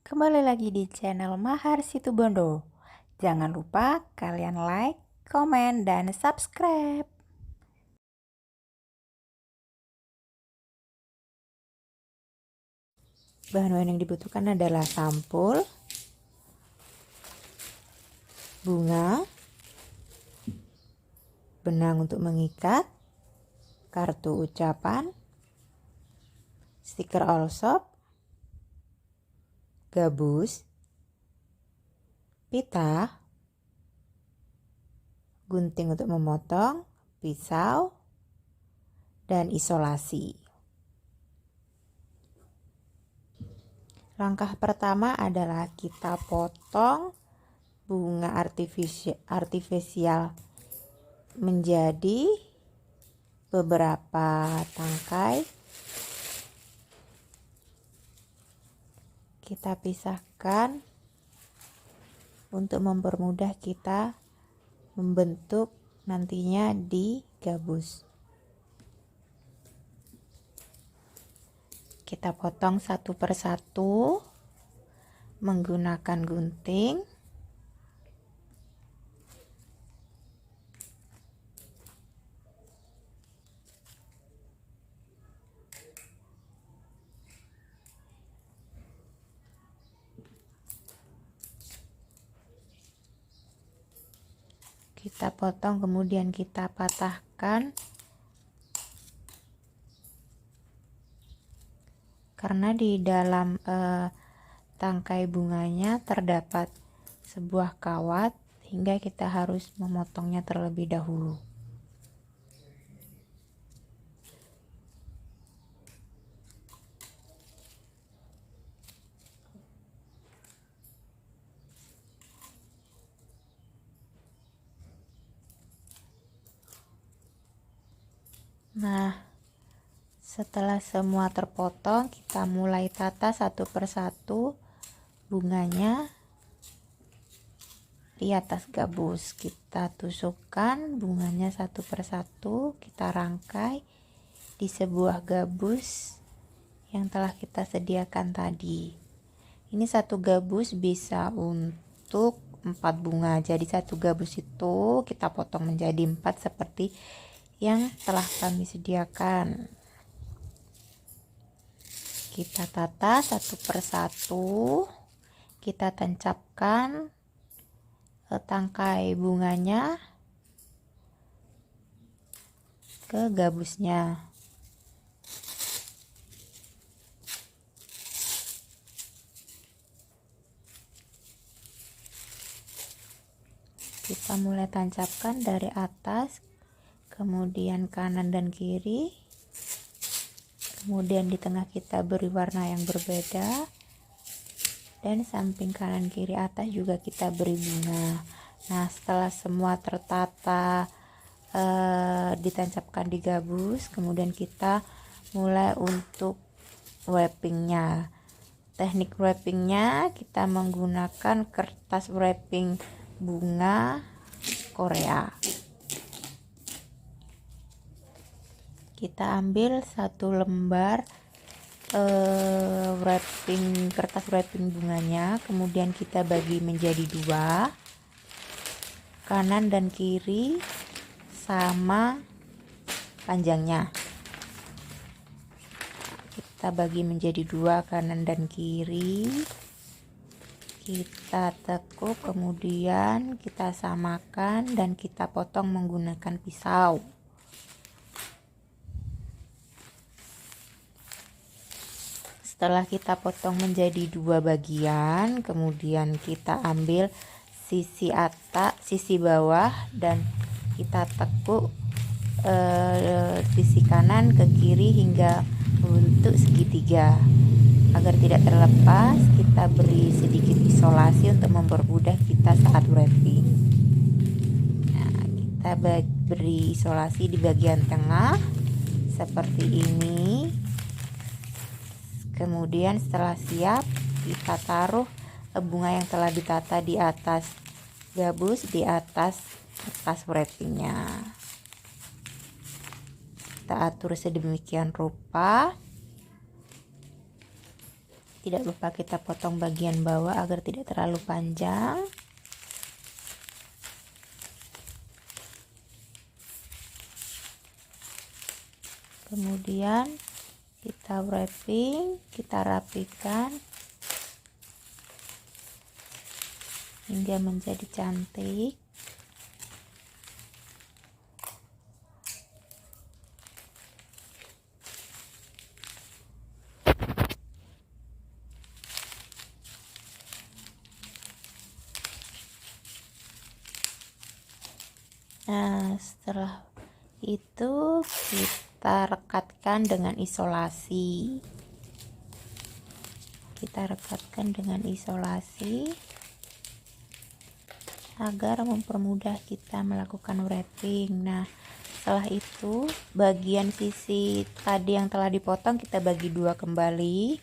Kembali lagi di channel Mahar Situbondo. Jangan lupa kalian like, komen, dan subscribe. Bahan-bahan yang dibutuhkan adalah sampul, bunga, benang untuk mengikat, kartu ucapan, stiker all shop, gabus, pita, gunting untuk memotong, pisau, dan isolasi. Langkah pertama adalah kita potong bunga artifisial menjadi beberapa tangkai. Kita pisahkan untuk mempermudah kita membentuk nantinya di gabus. Kita potong satu persatu menggunakan gunting. Kita potong, kemudian kita patahkan karena di dalam tangkai bunganya terdapat sebuah kawat, hingga kita harus memotongnya terlebih dahulu. Nah, setelah semua terpotong, kita mulai tata satu persatu bunganya di atas gabus. Kita tusukkan bunganya satu persatu, kita rangkai di sebuah gabus yang telah kita sediakan tadi. Ini satu gabus bisa untuk 4 bunga, jadi satu gabus itu kita potong menjadi 4 seperti yang telah kami sediakan. Kita tata satu persatu, kita tancapkan tangkai bunganya ke gabusnya. Kita mulai tancapkan dari atas, kemudian kanan dan kiri, kemudian di tengah kita beri warna yang berbeda, dan samping kanan kiri atas juga kita beri bunga. Nah, setelah semua tertata, ditancapkan di gabus, kemudian kita mulai untuk wrappingnya. Teknik wrappingnya kita menggunakan kertas wrapping bunga Korea. Kita ambil satu lembar kertas wrapping bunganya, kemudian kita bagi menjadi 2, kanan dan kiri sama panjangnya. Kita bagi menjadi 2, kanan dan kiri, kita tekuk, kemudian kita samakan dan kita potong menggunakan pisau. Setelah kita potong menjadi 2 bagian, kemudian kita ambil sisi atas, sisi bawah, dan kita tekuk sisi kanan ke kiri hingga membentuk segitiga. Agar tidak terlepas, kita beri sedikit isolasi untuk mempermudah kita saat wrapping. Nah, kita beri isolasi di bagian tengah seperti ini. Kemudian setelah siap, kita taruh bunga yang telah ditata di atas gabus, di atas kertas wrappingnya. Kita atur sedemikian rupa. Tidak lupa kita potong bagian bawah agar tidak terlalu panjang. Kemudian kita wrapping, kita rapikan hingga menjadi cantik. Nah, setelah itu kita rekatkan dengan isolasi. Kita rekatkan dengan isolasi agar mempermudah kita melakukan wrapping. Nah, setelah itu bagian sisi tadi yang telah dipotong kita bagi dua kembali.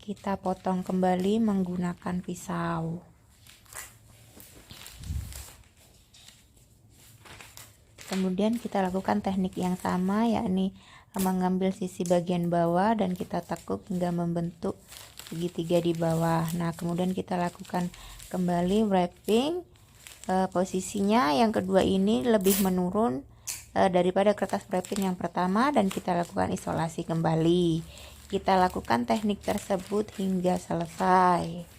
Kita potong kembali menggunakan pisau. Kemudian kita lakukan teknik yang sama, yakni mengambil sisi bagian bawah dan kita tekuk hingga membentuk segitiga di bawah. Nah, kemudian kita lakukan kembali wrapping. Posisinya yang kedua ini lebih menurun daripada kertas wrapping yang pertama, dan kita lakukan isolasi kembali. Kita lakukan teknik tersebut hingga selesai.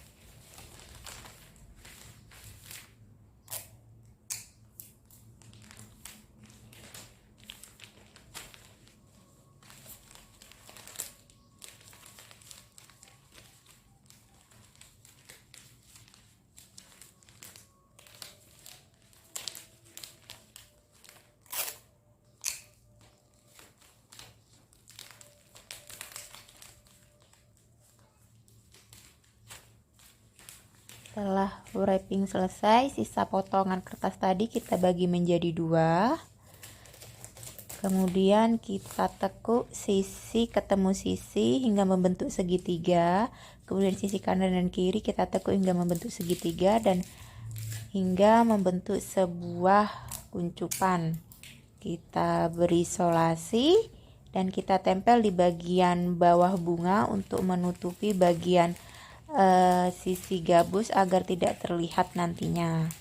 Setelah wrapping selesai, sisa potongan kertas tadi kita bagi menjadi dua. Kemudian kita tekuk sisi ketemu sisi hingga membentuk segitiga. Kemudian sisi kanan dan kiri kita tekuk hingga membentuk segitiga dan hingga membentuk sebuah kuncupan. Kita beri isolasi dan kita tempel di bagian bawah bunga untuk menutupi bagian sisi gabus agar tidak terlihat nantinya.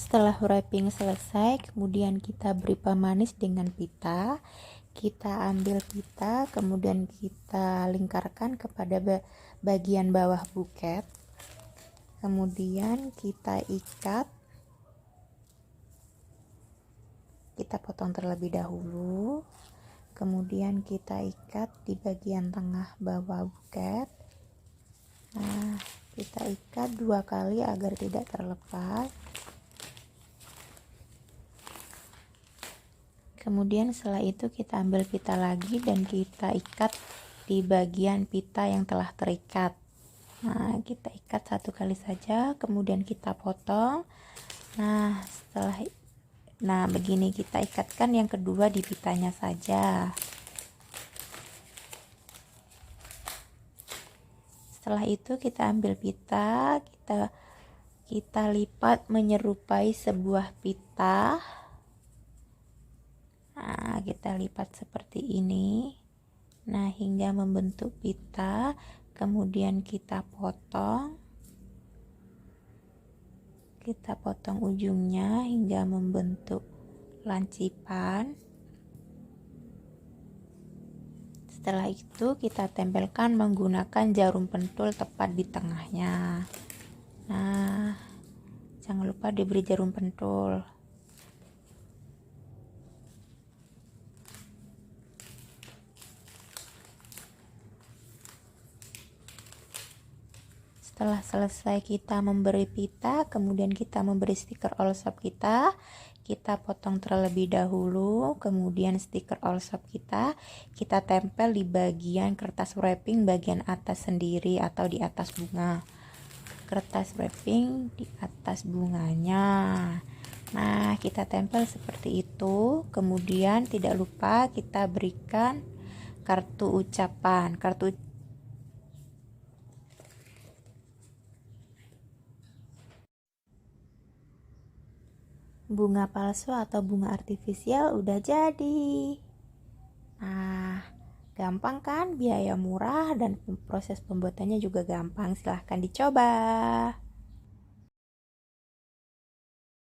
Setelah wrapping selesai, kemudian kita beri pemanis dengan pita. Kita ambil pita, kemudian kita lingkarkan kepada bagian bawah buket. Kemudian kita ikat. Kita potong terlebih dahulu. Kemudian kita ikat di bagian tengah bawah buket. Nah, kita ikat 2 kali agar tidak terlepas. Kemudian setelah itu kita ambil pita lagi dan kita ikat di bagian pita yang telah terikat. Nah, kita ikat 1 kali saja, kemudian kita potong. Nah, begini kita ikatkan yang kedua di pitanya saja. Setelah itu kita ambil pita, kita lipat menyerupai sebuah pita. Nah, kita lipat seperti ini. Nah, hingga membentuk pita, kemudian kita potong. Kita potong ujungnya hingga membentuk lancipan. Setelah itu kita tempelkan menggunakan jarum pentul tepat di tengahnya. Nah, jangan lupa diberi jarum pentul. Setelah selesai kita memberi pita, kemudian kita memberi stiker all shop kita potong terlebih dahulu, kemudian stiker all shop kita tempel di bagian kertas wrapping bagian atas sendiri atau di atas bunga. Kertas wrapping di atas bunganya. Nah, kita tempel seperti itu. Kemudian tidak lupa kita berikan kartu ucapan. Bunga palsu atau bunga artifisial udah jadi. Nah, gampang kan? Biaya murah dan proses pembuatannya juga gampang. Silahkan dicoba.